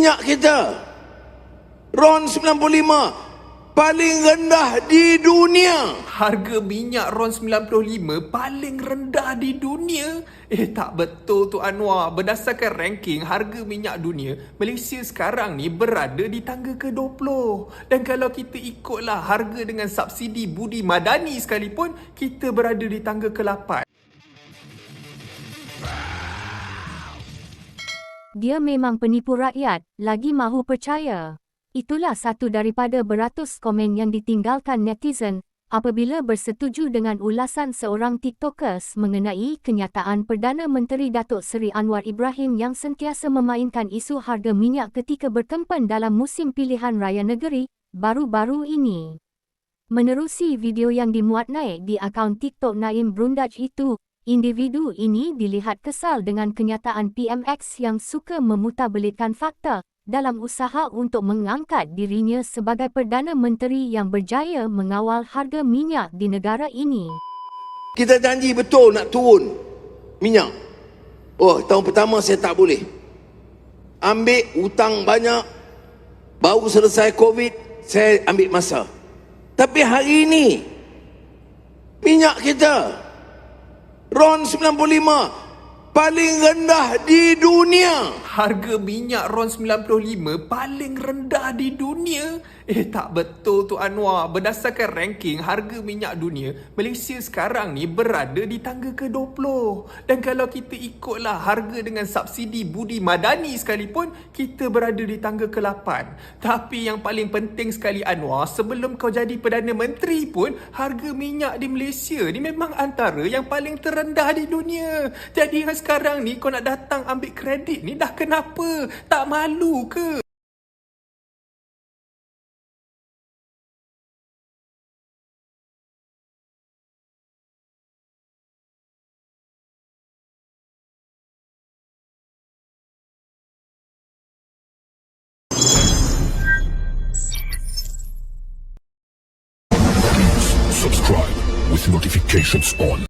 minyak kita RON 95 paling rendah di dunia. Harga minyak RON 95 paling rendah di dunia? Tak betul tu Anwar. Berdasarkan ranking harga minyak dunia, Malaysia sekarang ni berada di tangga ke-20. Dan kalau kita ikutlah harga dengan subsidi Budi Madani sekalipun, kita berada di tangga ke-8. Dia memang penipu rakyat, lagi mahu percaya. Itulah satu daripada beratus komen yang ditinggalkan netizen apabila bersetuju dengan ulasan seorang TikTokers mengenai kenyataan Perdana Menteri Datuk Seri Anwar Ibrahim yang sentiasa memainkan isu harga minyak ketika berkempen dalam musim pilihan raya negeri baru-baru ini. Menerusi video yang dimuat naik di akaun TikTok Naim Brundaj itu, individu ini dilihat kesal dengan kenyataan PMX yang suka memutabelitkan fakta dalam usaha untuk mengangkat dirinya sebagai Perdana Menteri yang berjaya mengawal harga minyak di negara ini. Kita janji betul nak turun minyak. Oh, tahun pertama saya tak boleh. Ambil hutang banyak, baru selesai COVID, saya ambil masa. Tapi hari ini, minyak kita RON 95 paling rendah di dunia. Harga minyak RON 95 paling rendah di dunia? Tak betul tu Anwar. Berdasarkan ranking harga minyak dunia, Malaysia sekarang ni berada di tangga ke-20. Dan kalau kita ikutlah harga dengan subsidi Budi Madani sekalipun, kita berada di tangga ke-8. Tapi yang paling penting sekali Anwar, sebelum kau jadi Perdana Menteri pun, harga minyak di Malaysia ni memang antara yang paling terendah di dunia. Jadi yang sekarang ni kau nak datang ambil kredit ni dah kenapa? Tak malu ke? Subscribe with notifications on.